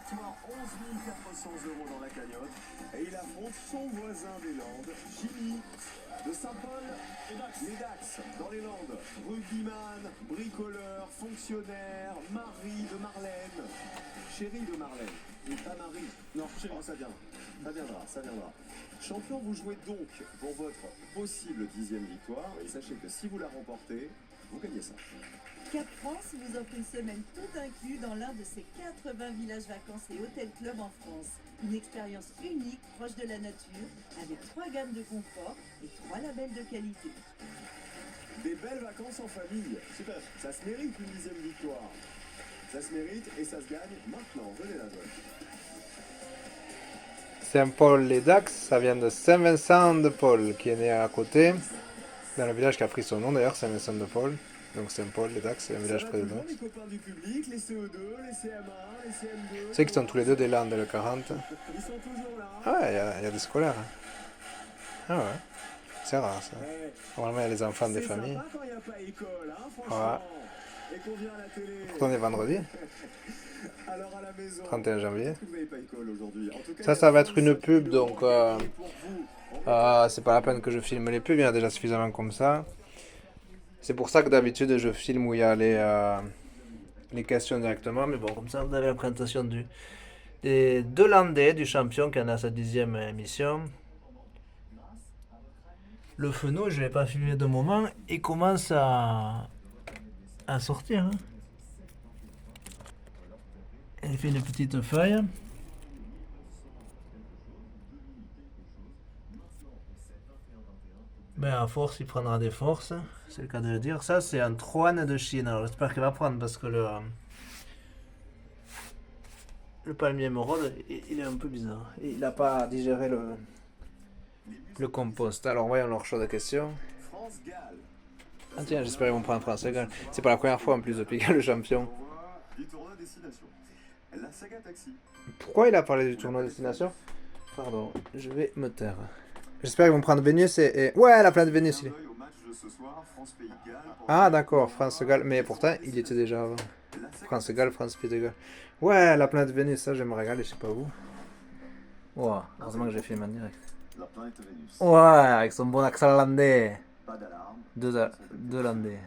victoire, 11 400 € dans la cagnotte. Et il affronte son voisin des Landes, Jimmy de Saint-Paul les Dax, dans les Landes. Rugbyman, bricoleur, fonctionnaire, mari de Marlène, chérie de Marlène. Et pas Marie. Non, oh, ça viendra. Ça viendra, ça viendra. Champion, vous jouez donc pour votre possible 10e victoire. Et sachez que si vous la remportez, vous gagnez ça. Cap France vous offre une semaine tout inclus dans l'un de ses 80 villages vacances et hôtels-clubs en France. Une expérience unique, proche de la nature, avec 3 gammes de confort et 3 labels de qualité. Des belles vacances en famille. Super. Ça se mérite une 10e victoire. Ça se mérite et ça se gagne maintenant. Venez la jouer. Saint-Paul-les-Dax, ça vient de Saint-Vincent-de-Paul, qui est né à côté, dans le village qui a pris son nom d'ailleurs, Saint-Vincent-de-Paul. Donc Saint-Paul-les-Dax, c'est un village près de Dax. Les copains du public, les CE2, les CM1, les CM2. Tu sais qu'ils sont tous les deux des Landes, le 40. Ils sont toujours là. Ah ouais, il y a des scolaires. Ah ouais, c'est rare ça. Normalement, il y a les enfants des familles. C'est sympa quand il n'y a pas école, hein, franchement. Et qu'on vient à la télé. Pourtant, on est vendredi, Alors à la maison. 31 janvier. Vous n'avez pas école aujourd'hui. En tout cas, Ça va être une pub, donc c'est pas la peine que je filme les pubs, il y en a déjà suffisamment comme ça. C'est pour ça que d'habitude je filme où il y a les questions directement, mais bon, comme ça vous avez la présentation des deux Landais, du champion qui en a sa 10e émission. Le Fenot, je ne l'ai pas filmé de moment, il commence à sortir. Hein. Il fait une petite feuille. Ben à force, il prendra des forces, c'est le cas de le dire. Ça, c'est un Troan de Chine. Alors j'espère qu'il va prendre parce que le palmier émeraude, il est un peu bizarre. Il n'a pas digéré le compost. Alors voyons leur choix de questions. Ah tiens, j'espère qu'ils vont prendre France-Galles. C'est pas la première fois en plus depuis qu'il y a le champion. Pourquoi il a parlé du tournoi destination? Pardon, je vais me taire. J'espère qu'ils vont prendre Vénus et... Ouais, la planète Vénus, il est. Ah, d'accord, France-Galles. Mais pourtant, il était déjà avant. France-Galles, France-Pays de Galles. Ouais, la planète Vénus, ça, je vais me régaler, je sais pas où. Ouais, heureusement que j'ai filmé en direct. Ouais, avec son bon accent landais. Deux landais.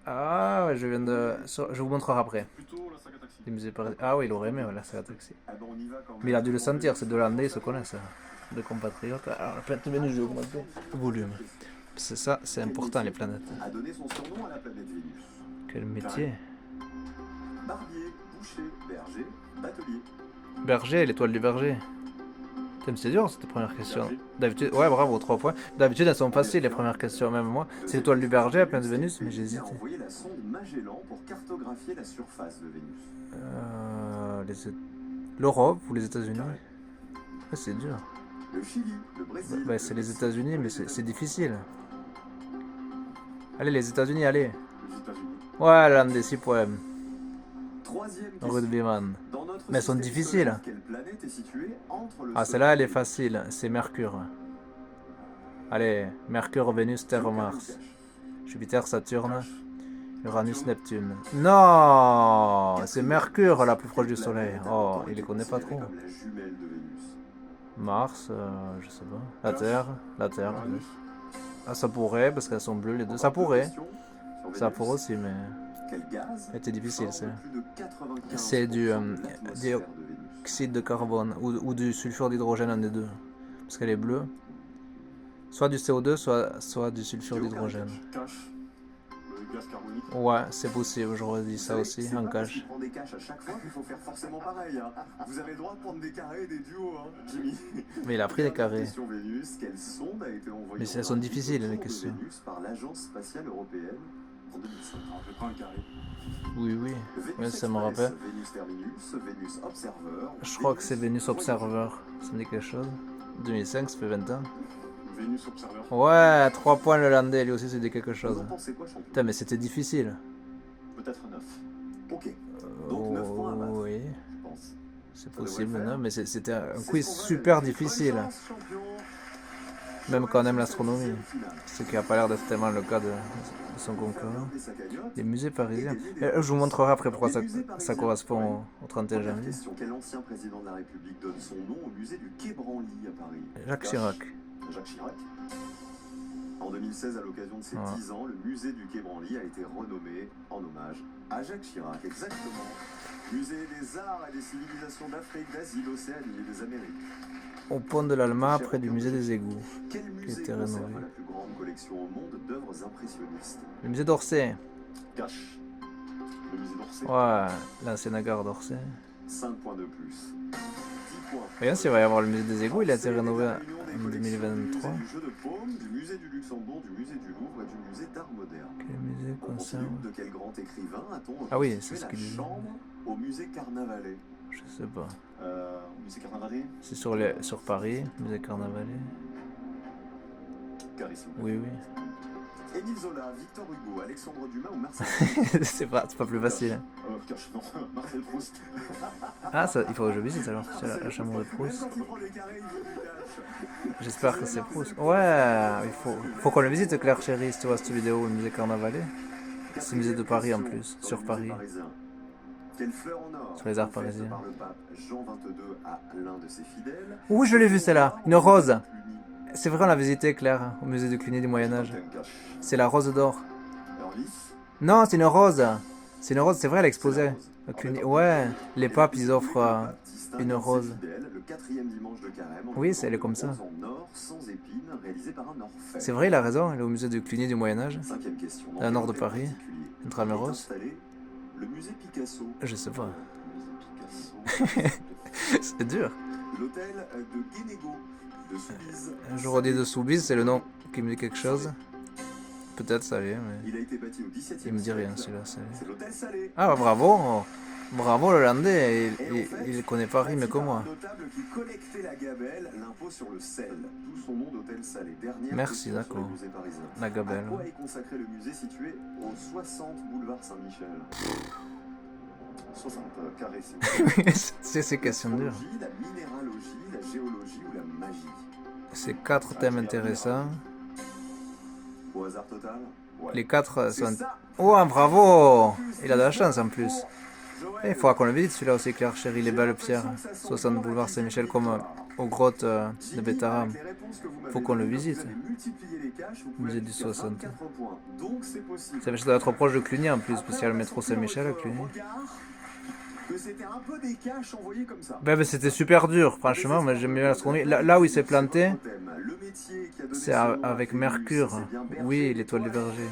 Ah, ouais, je viens de... Je vous montrerai après. Les musées parisiens. Ah oui, il aurait aimé, la saga taxi. Mais il a dû le sentir, ces deux landais, ils se connaissent. De compatriotes. Alors la planète Vénus, j'ai augmenté le volume. C'est ça, c'est important les planètes. Quel métier? Barbier, boucher, berger, batelier. Berger, l'étoile du berger. Putain, c'est dur cette première question. D'habitude, ouais, bravo, 3 points. D'habitude, elles sont faciles les premières questions, même moi. C'est l'étoile du berger, la planète Vénus, mais j'ai hésité. Envoyé la sonde Magellan pour cartographier la surface de Vénus. L'Europe ou les États-Unis? Ouais, c'est dur. Le Chili, le Brésil. Bah, c'est les États-Unis, mais c'est difficile. Allez, les États-Unis, allez. Ouais, l'un des 6 poèmes. Rugbyman. Mais elles sont difficiles. Ah, celle-là, elle est facile. C'est Mercure. Allez, Mercure, Vénus, Terre, Mars. Jupiter, Saturne. Uranus, Neptune. Non, c'est Mercure la plus proche du Soleil. Oh, il les connaît pas trop. Mars, je sais pas. La Terre. Ah, ça pourrait, parce qu'elles sont bleues les deux. Ça pourrait aussi, mais... C'était difficile, c'est du dioxyde de carbone ou du sulfure d'hydrogène, un des deux. Parce qu'elle est bleue. Soit du CO2, soit du sulfure d'hydrogène. Ouais, c'est possible, je redis ça aussi, en cache. Mais il a pris des carrés. Mais elles sont difficiles, les questions. Oui, ouais, ça me rappelle. Je crois que c'est Vénus Observer. Ça me dit quelque chose. 2005, ça fait 20 ans. Ouais, 3 points le landais, lui aussi, ça dit quelque chose. Putain, mais c'était difficile. Peut-être 9. Ok. Donc 9 points à battre. Oui. C'est possible, non, mais c'était un quiz super difficile. Même quand on aime l'astronomie. Ce qui n'a pas l'air d'être tellement le cas de son concurrent. Les musées parisiens. Je vous montrerai après pourquoi ça correspond au 31 janvier. Quel ancien président de la République donne son nom au musée du Quai Branly à Paris? Jacques Chirac. Jacques Chirac. En 2016, à l'occasion de ses 10 ans, le musée du Quai Branly a été renommé en hommage à Jacques Chirac. Exactement. Musée des arts et des civilisations d'Afrique, d'Asie, d'Océanie et des Amériques. Au pont de l'Alma, près du musée des égouts, Quel qui musée était conserve rénové. la plus grande collection au monde d'œuvres impressionnistes? Le musée d'Orsay. Cache. Le musée d'Orsay. Ouais, l'ancienne gare d'Orsay. 5 points de plus. 10 points. Regarde s'il va y avoir le musée des égouts, il a été rénové en Du 2023. musée du jeu de paume, du musée du Luxembourg, du musée du Louvre et du musée d'art moderne. Quel musée On conserve? continue. De quel grand écrivain a-t-on Ah oui, reconstitué c'est ce la qu'il disait. chambre au musée Carnavalet? Je sais pas. Musée Carnavalet? C'est sur Paris, musée Carnavalet. Carissime. Oui, Émile Zola, Victor Hugo, Alexandre Dumas ou Marcel oui. C'est pas plus facile. Cache, non, Marcel Proust. Ah, ça, il faut que je visite alors. C'est la chambre de Proust. Même quand il prend les carrés, il veut du cash. J'espère que c'est Proust. Ouais, il faut qu'on le visite, Claire Chérie, si tu vois cette vidéo, le musée Carnavalet. C'est le musée de Paris en plus, Dans sur le Paris. musée parisien. Quelle fleur en or Sur les arts offerte parisiens. par le pape Jean XXII à l'un de ses fidèles. Oui, je l'ai vu celle-là, une rose. C'est vrai, on l'a visité, Claire, au musée de Cluny du Moyen-Âge. C'est la rose d'or. Non, c'est une rose. C'est une rose, c'est vrai, elle exposait. À Cluny. Ouais, les papes, ils offrent une rose. Le quatrième dimanche de carême. Oui, elle est comme ça. En or, sans épines, réalisé par un orfèvre. C'est vrai, il a raison, elle est au musée de Cluny du Moyen-Âge. Cinquième question. Dans le nord de Paris, Intramuros. Installé le musée Picasso. Je sais pas. Le musée Picasso. C'est dur. L'hôtel de Guénégo, de Soubise. Je redis de Soubise, c'est le nom qui me dit quelque chose. Peut-être Salé, mais Il a été bâti au XVIIe il me dit rien siècle. celui-là. Salé. C'est l'hôtel Salé. Ah bah, bravo. Bravo le Landais, Et en fait, il connaît Paris mieux que bâti par moi. un notable qui collectait la gabelle, l'impôt sur le sel, d'où son nom d'hôtel Salé. Dernière Merci, question sur d'accord. le musée parisien. La gabelle. À quoi est consacré le musée situé au 60 boulevard Saint-Michel? 60 carrés, C'est question dure. L'astrologie, la minéralogie, la géologie ou la magie? C'est 4 thèmes intéressants. Au hasard total? Ouais. Les 4 C'est sont... ça. Oh, bravo. Il a de la chance en plus. Joël, Il faudra qu'on le visite celui-là aussi, Claire Chérie, les belles pierres. 60 boulevard Saint-Michel comme aux grottes de Jimmy, Bétaram. avec les réponses que vous m'avez Faut qu'on le données, visite. vous avez multiplié les caches, vous pouvez Musée aller du jusqu'à 60. 24 points. Donc c'est possible. Ça doit être proche de Cluny en plus, parce qu'il y a le Après, métro on a Saint-Michel à votre Cluny. regard que c'était un peu des caches envoyées comme ça. Ben, c'était super dur, franchement, mais j'aime bien l'astronomie. Là où il s'est planté, Le métier qui a donné c'est son nom à avec Vénus, Mercure. c'est bien Berger, Oui, l'étoile du l'étoile Berger. Berger.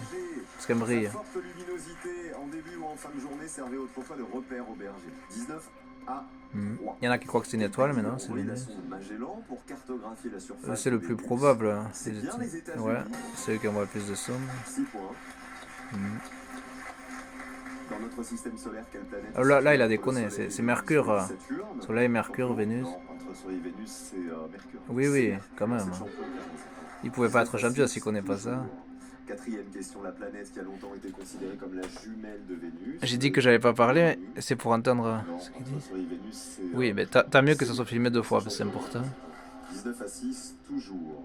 Parce qu'elle brille. Sa forte luminosité en début ou en fin de journée servait autrefois de repère au berger. 19 à Mhm. 3. Il y en a qui croient que c'est une étoile, mais non, c'est Envoyer la Vénus. sonde Magellan pour cartographier la surface C'est le de plus Vénus. probable. Hein. C'est bien les États-Unis. Ouais, c'est eux qui envoient le plus de sommes. 6 points. Mhm. Dans notre système solaire, quelle planète? Ah, là, il a entre déconné, le Soleil, c'est Mercure, Vénus, Saturne. Soleil, Mercure, Vénus. Non, entre Soleil et Vénus, c'est Mercure. Oui, C'est oui, Mercure, quand même. c'est le champion de la race. Il pouvait pas être champion s'il connaît pas ça. Quatrième question, la planète qui a longtemps été considérée comme la jumelle de Vénus. J'ai dit que j'allais pas parler, mais c'est pour entendre Non, ce qu'il entre dit. Soleil et Vénus, c'est Oui, mais tant mieux que ça soit filmé 2 fois, parce que c'est important. 19 à 6, toujours.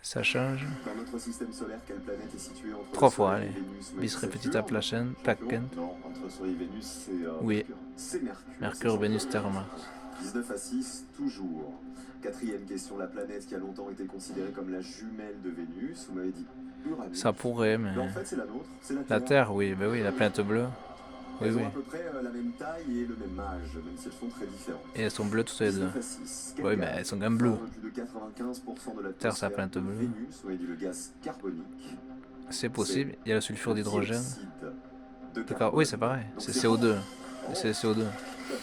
Ça change. Dans notre système solaire, quelle planète est située entre 3 le fois, Soleil allez. et Vénus? Bis Saturne. repetita placent. Non, entre Soleil et Vénus, c'est Oui. Mercure. C'est Mercure. Mercure, c'est Vénus, son Terre, planète. Mars. 19 à 6, toujours. Quatrième question, la planète qui a longtemps été considérée comme la jumelle de Vénus. Vous m'avez dit Uranus. Ça pourrait, mais... Mais en fait, c'est la nôtre, c'est la La Terre. Terre, oui, ben oui, la planète bleue. Oui, Elles oui. ont à peu près la même taille et le même âge, même si elles sont très différentes. Et elles sont bleues toutes les deux. 19 à 6. Quel Oui, mais gaz elles sont quand même bleues. forme plus de 95% de la Terre, c'est la planète de bleue. Vénus, on a dit le gaz carbonique. C'est possible. Il y a le sulfure d'hydrogène. Dioxyde de D'accord. carbone. Oui, c'est pareil. Donc C'est c'est CO2. bon. C'est CO2.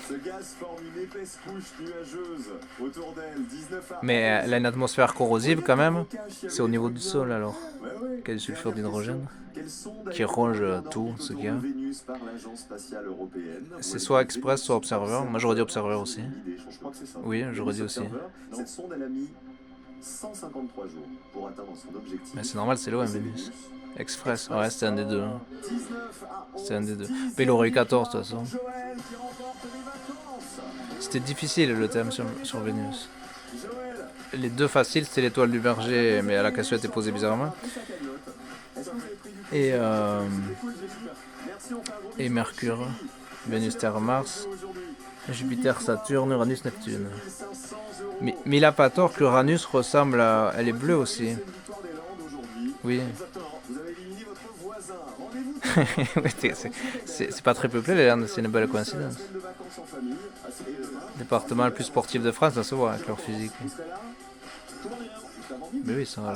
Ce gaz forme une épaisse couche nuageuse autour d'elle, 19 à Mais 11. elle a une atmosphère corrosive quand même. C'est C'est au niveau du sol alors. Ouais. Quel sulfure d'hydrogène Quelles sont qui ronge d'ailleurs tout orbites ce autour qu'il y a. de Vénus par l'Agence spatiale européenne? C'est soit Express, soit Observer. Moi, j'aurais dit Observer aussi. Je crois que c'est ça. Oui, j'aurais dit aussi. Observer. Cette sonde, elle a mis 153 jours pour atteindre son objectif. Mais c'est normal, c'est loin, Vénus. Express, ouais, c'était un des deux. hein. 19 à 11. C'est un des deux. Mais il aurait eu 14 de toute façon. Joël qui remporte les vacances. C'était difficile le thème sur Vénus. Joël les deux faciles, c'était l'étoile du berger, mais la question était posée bizarrement. Et Mercure, Vénus, Terre, Mars, Jupiter, Saturne, Uranus, Neptune. Mais il a pas tort qu'Uranus ressemble à... Elle est bleue aussi. Oui. C'est pas très peuplé les Landes, c'est une belle coïncidence. Département le plus sportif de France, ça se voit avec leur physique. Mais oui, ils sont là.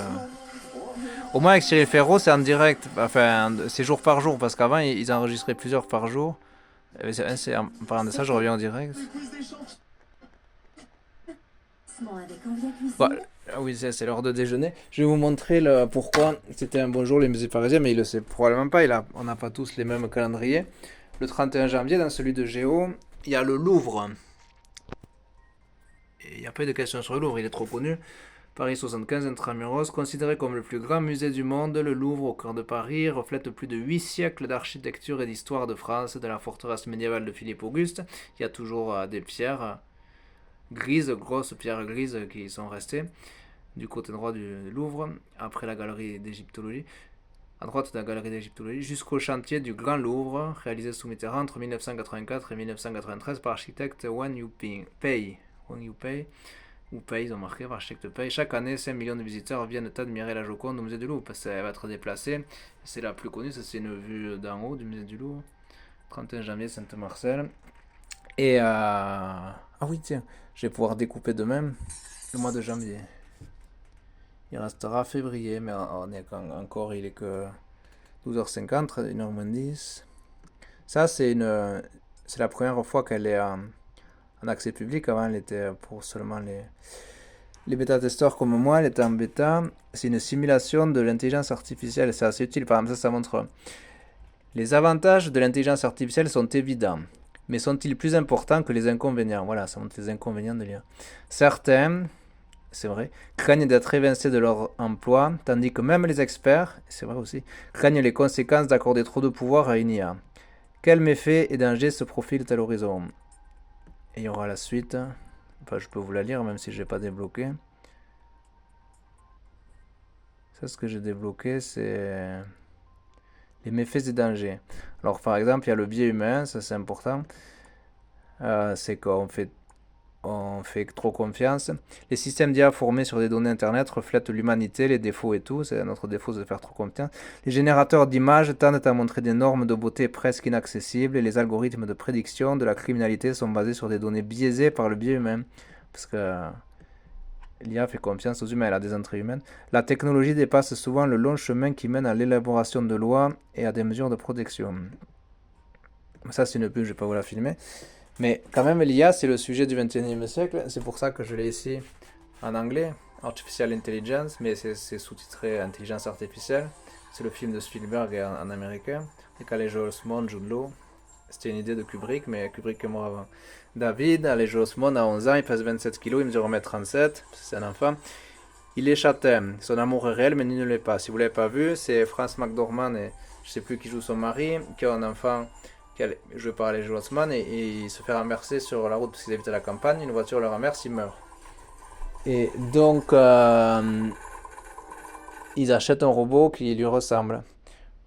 Au moins avec Cyril Ferraud, c'est en direct, enfin c'est jour par jour, parce qu'avant ils enregistraient plusieurs par jour. En parlant de ça, je reviens en direct. Bon, oui, c'est l'heure de déjeuner. Je vais vous montrer pourquoi c'était un bon jour les musées parisiens, mais il le sait probablement pas. On n'a pas tous les mêmes calendriers. Le 31 janvier, dans celui de Géo, il y a le Louvre. Et il n'y a pas eu de question sur le Louvre, il est trop connu. Paris 75 intramuros, considéré comme le plus grand musée du monde, le Louvre au cœur de Paris reflète plus de 8 siècles d'architecture et d'histoire de France, de la forteresse médiévale de Philippe Auguste. Il y a toujours des pierres grises, grosses pierres grises qui sont restées du côté droit du Louvre, après la galerie d'égyptologie, à droite de la galerie d'égyptologie, jusqu'au chantier du Grand Louvre, réalisé sous Mitterrand entre 1984 et 1993 par l'architecte Wang Yupei. Ou Pei, ils ont marqué par architecte Pei. Chaque année, 5 millions de visiteurs viennent admirer la Joconde au musée du Louvre, parce qu'elle va être déplacée. C'est la plus connue, ça c'est une vue d'en haut du musée du Louvre. 31 janvier, Sainte-Marcel. Et ah oui, tiens, je vais pouvoir découper demain le mois de janvier. Il restera février, mais on est encore, il est que 12h50, 1h moins 10. Ça, c'est la première fois qu'elle est en accès public. Avant, elle était pour seulement les bêta-testeurs comme moi, elle était en bêta. C'est une simulation de l'intelligence artificielle, c'est assez utile. Par exemple, ça montre les avantages de l'intelligence artificielle sont évidents. Mais sont-ils plus importants que les inconvénients? Voilà, ça montre les inconvénients de l'IA. Certains, c'est vrai, craignent d'être évincés de leur emploi, tandis que même les experts, c'est vrai aussi, craignent les conséquences d'accorder trop de pouvoir à une IA. Quels méfaits et dangers se profilent à l'horizon? Et il y aura la suite. Enfin, je peux vous la lire, même si je n'ai pas débloqué. Ça, ce que j'ai débloqué, c'est les méfaits et dangers. Alors, par exemple, il y a le biais humain, ça c'est important. C'est qu'on fait trop confiance. Les systèmes d'IA formés sur des données internet reflètent l'humanité, les défauts et tout. C'est notre défaut, c'est de faire trop confiance. Les générateurs d'images tendent à montrer des normes de beauté presque inaccessibles et les algorithmes de prédiction de la criminalité sont basés sur des données biaisées par le biais humain. Parce que l'IA fait confiance aux humains, elle a des entrées humaines. La technologie dépasse souvent le long chemin qui mène à l'élaboration de lois et à des mesures de protection. Ça, c'est une pub, je ne vais pas vous la filmer. Mais quand même, l'IA, c'est le sujet du 21e siècle. C'est pour ça que je l'ai ici en anglais, Artificial Intelligence, mais c'est sous-titré Intelligence Artificielle. C'est le film de Spielberg en américain. Avec Elijah Osmond, Jude Law. C'était une idée de Kubrick, mais Kubrick est mort avant. David, Elijah Osmond, a 11 ans, il pèse 27 kg, il mesure 1m37, c'est un enfant. Il est châtain, son amour est réel, mais il ne l'est pas. Si vous ne l'avez pas vu, c'est France McDormand et je ne sais plus qui joue son mari, qui a un enfant joué par Elijah Osmond et il se fait renverser sur la route parce qu'ils habitent à la campagne, une voiture le renverse, il meurt. Et donc, ils achètent un robot qui lui ressemble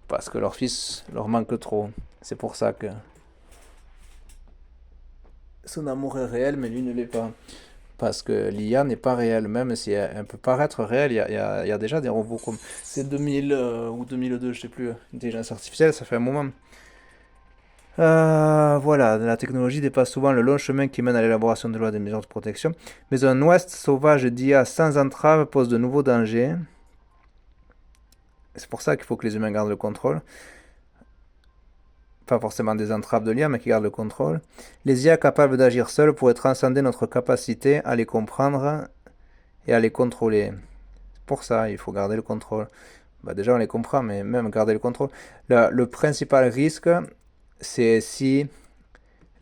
parce que leur fils leur manque trop. C'est pour ça que son amour est réel, mais lui ne l'est pas. Parce que l'IA n'est pas réelle, même si elle peut paraître réelle, il y a déjà des robots comme... C'est 2000 ou 2002, je sais plus, intelligence artificielle, ça fait un moment. Voilà, la technologie dépasse souvent le long chemin qui mène à l'élaboration de lois et des mesures de protection, mais un ouest sauvage d'IA sans entrave pose de nouveaux dangers. C'est pour ça qu'il faut que les humains gardent le contrôle. Pas forcément des entraves de l'IA, mais qui gardent le contrôle. Les IA capables d'agir seules pourraient transcender notre capacité à les comprendre et à les contrôler. Pour ça, il faut garder le contrôle. Déjà, on les comprend, mais même garder le contrôle. Le principal risque, c'est si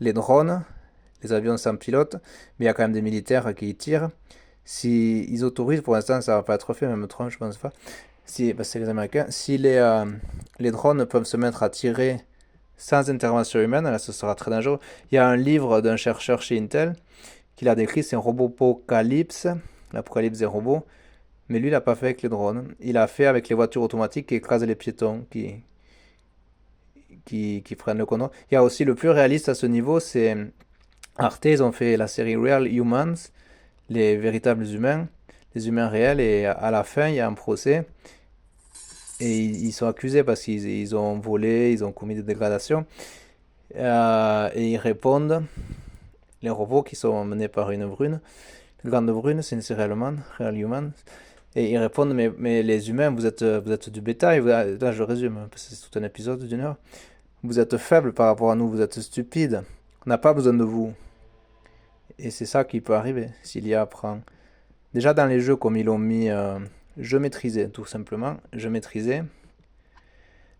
les drones, les avions sans pilote, mais il y a quand même des militaires qui y tirent, si ils autorisent, pour l'instant ça va pas être fait, même Trump je pense pas, c'est les Américains, si les drones peuvent se mettre à tirer sans intervention humaine, là ce sera très dangereux. Il y a un livre d'un chercheur chez Intel qui l'a décrit, c'est un Robopocalypse, l'apocalypse des robots. Mais lui, il n'a pas fait avec les drones. Il a fait avec les voitures automatiques qui écrasent les piétons, qui prennent le contrôle. Il y a aussi le plus réaliste à ce niveau, c'est Arte, ils ont fait la série Real Humans, les véritables humains, les humains réels, et à la fin, il y a un procès. Et ils sont accusés parce qu'ils ont volé, ils ont commis des dégradations. Et ils répondent, les robots qui sont menés par une brune, une grande brune, c'est une série allemande, Real Humans. Et ils répondent, mais les humains, vous êtes du bétail. Là, je résume, parce que c'est tout un épisode d'une heure. Vous êtes faibles par rapport à nous, vous êtes stupides. On n'a pas besoin de vous. Et c'est ça qui peut arriver s'il y a apprend. Déjà dans les jeux, comme ils l'ont mis, je maîtrisais, tout simplement. Je maîtrisais.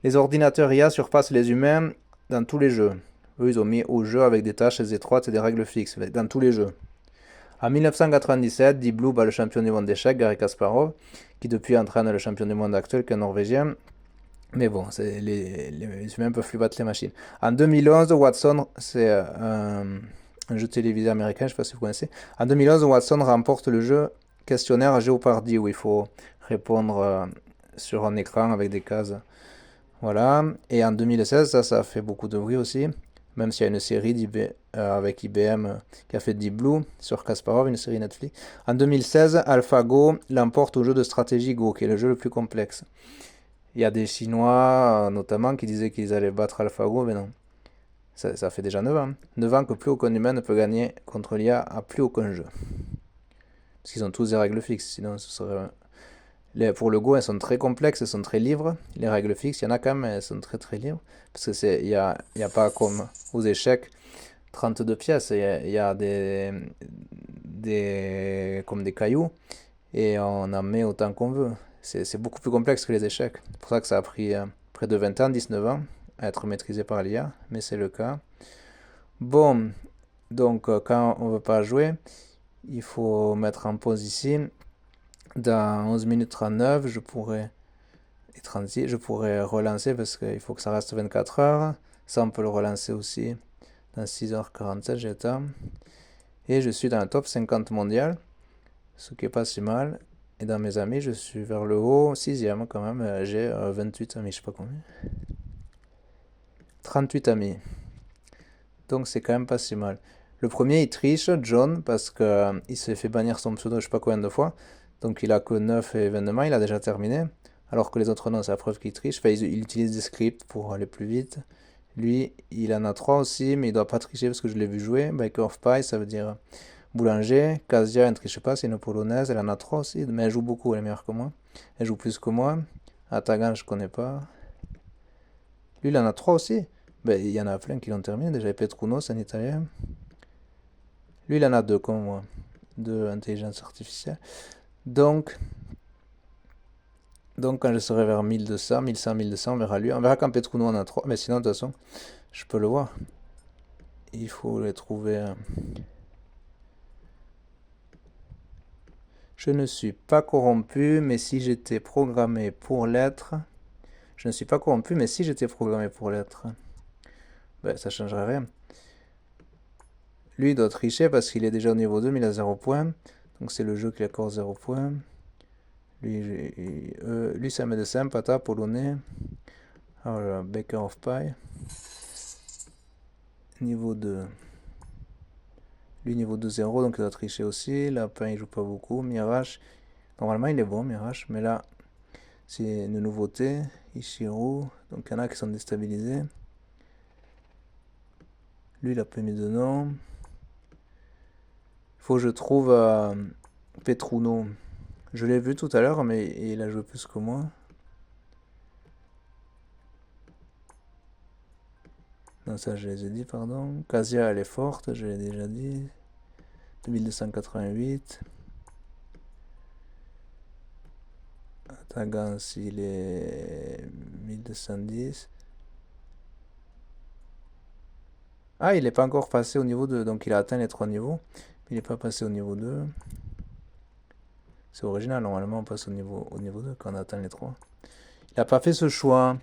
Les ordinateurs IA surpassent les humains dans tous les jeux. Eux, ils ont mis au jeu avec des tâches étroites et des règles fixes, dans tous les jeux. En 1997, Deep Blue bat le champion du monde d'échecs, Garry Kasparov, qui depuis entraîne le champion du monde actuel, qui est un Norvégien. Mais bon, les humains peuvent plus battre les machines. En 2011, Watson, c'est un jeu télévisé américain, je ne sais pas si vous connaissez. En 2011, Watson remporte le jeu questionnaire Jeopardy, où il faut répondre sur un écran avec des cases. Voilà. Et en 2016, ça a fait beaucoup de bruit aussi. Même s'il y a une série avec IBM qui a fait Deep Blue sur Kasparov, une série Netflix. En 2016, AlphaGo l'emporte au jeu de stratégie Go, qui est le jeu le plus complexe. Il y a des Chinois, notamment, qui disaient qu'ils allaient battre AlphaGo, mais non. Ça fait déjà 9 ans. 9 ans que plus aucun humain ne peut gagner contre l'IA à plus aucun jeu. Parce qu'ils ont tous des règles fixes, sinon ce serait... Pour le Go, elles sont très complexes, elles sont très libres. Les règles fixes, il y en a quand même, mais elles sont très très libres. Parce que il y a pas comme aux échecs 32 pièces, il y a comme des cailloux et on en met autant qu'on veut. C'est beaucoup plus complexe que les échecs. C'est pour ça que ça a pris près de 20 ans, 19 ans à être maîtrisé par l'IA, mais c'est le cas. Bon, donc quand on ne veut pas jouer, il faut mettre en pause ici. Dans 11 minutes 39, je pourrais relancer parce qu'il faut que ça reste 24 heures. Ça, on peut le relancer aussi dans 6h47, j'ai le temps. Et je suis dans le top 50 mondial, ce qui est pas si mal. Et dans mes amis, je suis vers le haut, 6ème quand même. J'ai 28 amis, je sais pas combien. 38 amis. Donc c'est quand même pas si mal. Le premier, il triche, John, parce qu'il s'est fait bannir son pseudo je sais pas combien de fois. Donc il a que 9 événements, il a déjà terminé. Alors que les autres non, c'est la preuve qu'il triche. Enfin, il utilise des scripts pour aller plus vite. Lui, il en a 3 aussi, mais il doit pas tricher parce que je l'ai vu jouer. Baker of Pie, ça veut dire boulanger. Kasia, elle ne triche pas, c'est une polonaise. Elle en a 3 aussi, mais elle joue beaucoup, elle est meilleure que moi. Elle joue plus que moi. Atagan, je connais pas. Lui, il en a 3 aussi. Ben, il y en a plein qui l'ont terminé. Déjà, Petruno, c'est un italien. Lui, il en a 2 comme moi. 2 intelligence artificielle. Donc, quand je serai vers 1200, 1100, 1200, on verra lui. On verra quand Petruno en a 3. Mais sinon, de toute façon, je peux le voir. Il faut les trouver. Je ne suis pas corrompu, mais si j'étais programmé pour l'être... Je ne suis pas corrompu, mais si j'étais programmé pour l'être... Ben, ça changerait rien. Lui, il doit tricher parce qu'il est déjà au niveau 2, mais il a 0 points. Donc c'est le jeu qui accorde 0 points. Lui c'est un médecin, pata, polonais. Alors, Baker of Pie. Niveau 2. Lui, niveau 2, 0, donc il doit tricher aussi. Lapin, il joue pas beaucoup. Mirage, normalement, il est bon, Mirage. Mais là, c'est une nouveauté. Ishiru, donc il y en a qui sont déstabilisés. Lui, il a pas mis de nom. Il faut que je trouve Petruno. Je l'ai vu tout à l'heure, mais il a joué plus que moi. Non, ça je les ai dit, pardon. Kasia, elle est forte, je l'ai déjà dit. 2288. Tagans, il est 1210. Ah, il n'est pas encore passé au niveau 2, donc il a atteint les 3 niveaux. Il n'est pas passé au niveau 2. C'est original, normalement on passe au niveau 2 quand on atteint les 3. Il n'a pas fait ce choix.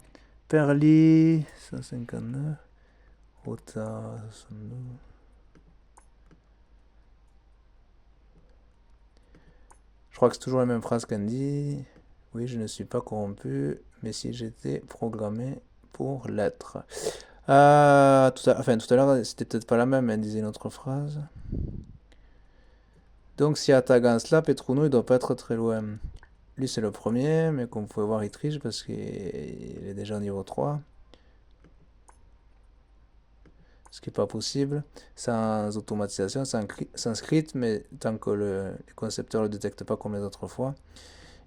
Perly, 159. Ota, 62. crois que c'est toujours la même phrase qu'elle dit. Oui, je ne suis pas corrompu, mais si j'étais programmé pour l'être. Tout à l'heure, c'était peut-être pas la même, elle disait une autre phrase. Donc si Atagan là, Petrouno, il doit pas être très loin. Lui, c'est le premier, mais comme vous pouvez voir, il triche parce qu'il est déjà au niveau 3. Ce qui n'est pas possible, sans automatisation, sans script, mais tant que le concepteur ne le détecte pas comme les autres fois.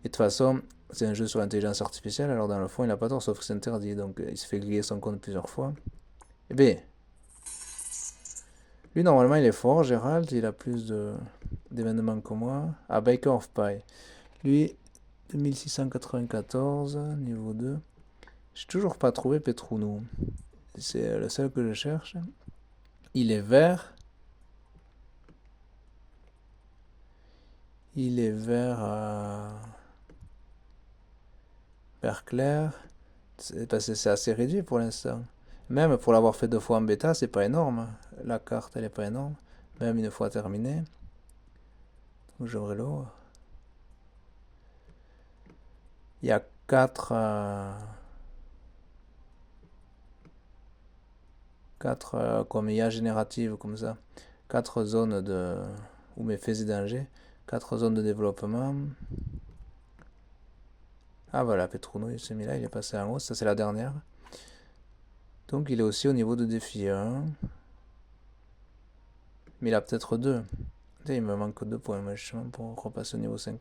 Et de toute façon, c'est un jeu sur l'intelligence artificielle, alors dans le fond, il n'a pas tort, sauf que c'est interdit. Donc il se fait griller son compte plusieurs fois. Et bien, lui, normalement, il est fort, Gérald, il a plus d'événements que moi. Ah, Baker of Pie. Lui, 2694, niveau 2. J'ai toujours pas trouvé Petrouno. C'est le seul que je cherche. Il est vert. Il est vert clair. Parce que c'est assez réduit pour l'instant. Même pour l'avoir fait 2 fois en bêta, c'est pas énorme. La carte, elle est pas énorme. Même une fois terminée. Donc j'aurai l'eau. Il y a 4 comme IA générative comme ça. 4 zones de ou méfaits et dangers. 4 zones de développement. Ah voilà, Petrouno, il s'est mis là, il est passé en haut, ça c'est la dernière. Donc il est aussi au niveau de défi 1. Mais il a peut-être 2. Il me manque 2 points, moi, justement, pour repasser au niveau 5.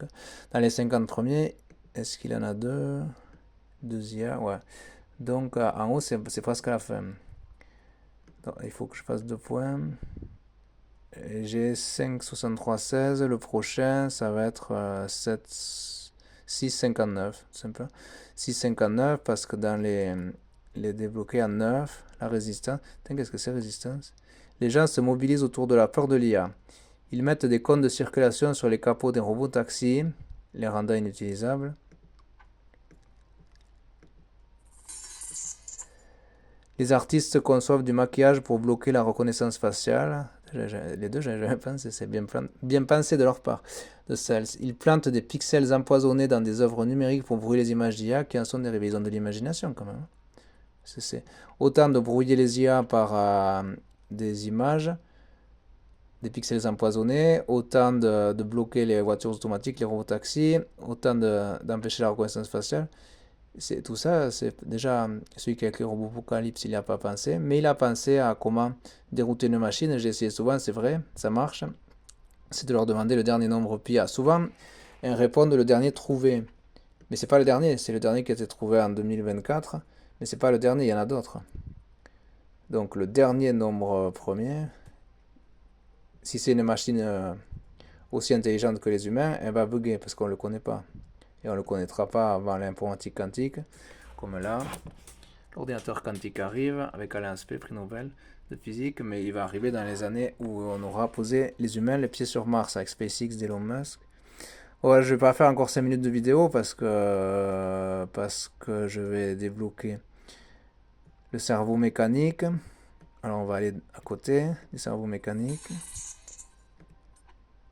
Dans les 50 premiers, est-ce qu'il en a 2? 2 IA, ouais. Donc en haut, c'est presque à la fin. Donc, il faut que je fasse 2 points. J'ai 5,63,16. Le prochain, ça va être 6,59. Simple. 6,59 parce que dans les débloqués à 9, la résistance. Qu'est-ce que c'est résistance? Les gens se mobilisent autour de la peur de l'IA. Ils mettent des cônes de circulation sur les capots des robots taxis, les rendant inutilisables. Les artistes conçoivent du maquillage pour bloquer la reconnaissance faciale. Les deux, j'avais jamais pensé, c'est bien pensé de leur part. De Cells. Ils plantent des pixels empoisonnés dans des œuvres numériques pour brouiller les images d'IA qui en sont dérivées. Ils ont de l'imagination quand même. C'est autant de brouiller les IA par des images, des pixels empoisonnés, autant de bloquer les voitures automatiques, les robots taxis, autant d'empêcher la reconnaissance faciale. Tout ça, c'est déjà celui qui a écrit Robopocalypse, il n'y a pas pensé, mais il a pensé à comment dérouter une machine. J'ai essayé souvent, c'est vrai, ça marche. C'est de leur demander le dernier nombre pi. Souvent, ils répondent le dernier trouvé. Mais c'est pas le dernier, c'est le dernier qui a été trouvé en 2024. Mais c'est pas le dernier, il y en a d'autres. Donc le dernier nombre premier, si c'est une machine aussi intelligente que les humains, elle va bugger parce qu'on ne le connaît pas. Et on ne le connaîtra pas avant l'informatique quantique, comme là. L'ordinateur quantique arrive avec Alain Aspect, prix Nobel de physique, mais il va arriver dans les années où on aura posé les humains les pieds sur Mars avec SpaceX d'Elon Musk. Ouais, je vais pas faire encore 5 minutes de vidéo parce que je vais débloquer le cerveau mécanique. Alors on va aller à côté du cerveau mécanique.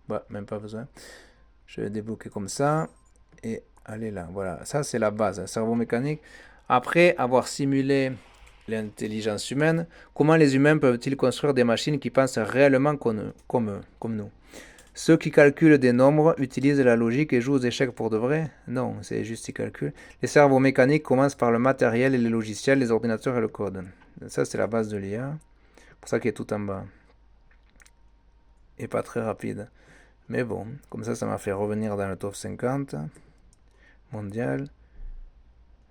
Bah, même pas besoin. Je vais débloquer comme ça. Et aller là, voilà, ça c'est la base, un cerveau mécanique. Après avoir simulé l'intelligence humaine, comment les humains peuvent-ils construire des machines qui pensent réellement comme nous? Ceux qui calculent des nombres utilisent la logique et jouent aux échecs pour de vrai? Non, c'est juste ils calculent. Les cerveaux mécaniques commencent par le matériel et les logiciels, les ordinateurs et le code. Ça c'est la base de l'IA, pour ça qu'il est tout en bas. Et pas très rapide. Mais bon, comme ça m'a fait revenir dans le top 50 mondial.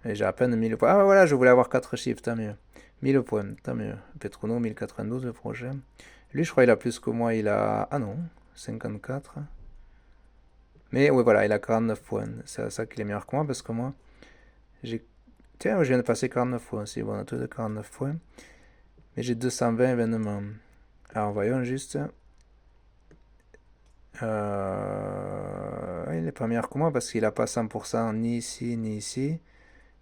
Et j'ai à peine 1000 points. Ah voilà, je voulais avoir 4 chiffres, tant mieux. 1000 points, tant mieux. Petrouno, 1092 le projet. Lui, je crois qu'il a plus que moi, il a... Ah non, 54. Mais oui, voilà, il a 49 points. C'est ça qu'il est meilleur que moi, parce que moi, Tiens, je viens de passer 49 points aussi. Bon, on a tous de 49 points. Mais j'ai 220 événements. Alors, voyons juste... il n'est pas meilleur que moi parce qu'il n'a pas 100% ni ici ni ici.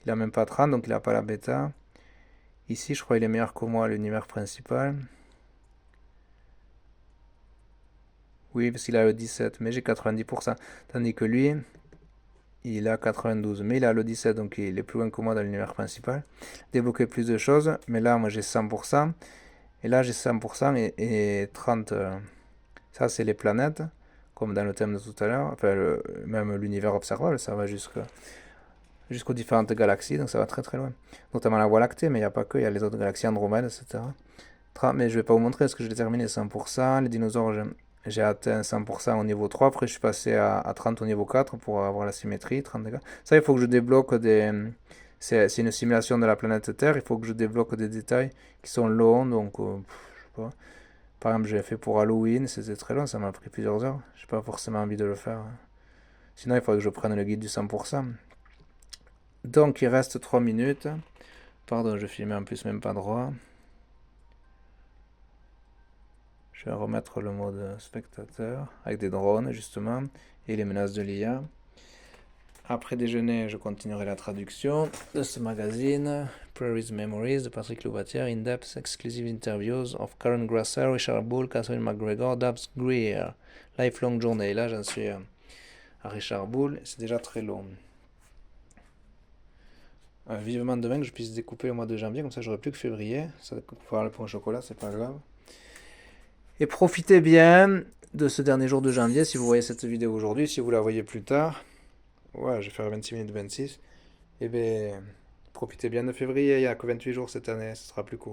Il n'a même pas 30, donc il n'a pas la bêta. Ici, je crois qu'il est meilleur que moi, l'univers principal. Oui, parce qu'il a le 17, mais j'ai 90%. Tandis que lui, il a 92, mais il a le 17, donc il est plus loin que moi dans l'univers principal. Débloquer plus de choses, mais là, moi j'ai 100%. Et là, j'ai 100% et 30. Ça, c'est les planètes, comme dans le thème de tout à l'heure. Enfin, même l'univers observable, ça va jusqu'aux différentes galaxies, donc ça va très très loin. Notamment la Voie lactée, mais il n'y a pas que, il y a les autres galaxies, Andromède, etc. Mais je vais pas vous montrer parce que je l'ai terminé 100%. Les dinosaures, j'ai atteint 100% au niveau 3. Après, je suis passé à 30 au niveau 4 pour avoir la symétrie, 30 dégâts. Ça, il faut que je débloque des... C'est une simulation de la planète Terre. Il faut que je débloque des détails qui sont longs. Donc, je sais pas. Par exemple, j'ai fait pour Halloween. C'était très long. Ça m'a pris plusieurs heures. J'ai pas forcément envie de le faire. Sinon, il faudrait que je prenne le guide du 100%. Donc, il reste 3 minutes. Pardon, je filmais en plus même pas droit. Je vais remettre le mode spectateur avec des drones justement et les menaces de l'IA. Après déjeuner, je continuerai la traduction de ce magazine Prairie's Memories de Patrick Loubatière, in-depth exclusive interviews of Karen Grasser, Richard Bull, Catherine McGregor, Dubs Greer. Lifelong Journey. Là, j'en suis à Richard Bull. C'est déjà très long. Vivement demain que je puisse découper le mois de janvier, comme ça j'aurai plus que février. Ça va le pain au chocolat, c'est pas grave. Et profitez bien de ce dernier jour de janvier si vous voyez cette vidéo aujourd'hui, si vous la voyez plus tard. Ouais, je vais faire 26 minutes 26. Et bien, profitez bien de février, il n'y a que 28 jours cette année, ce sera plus court.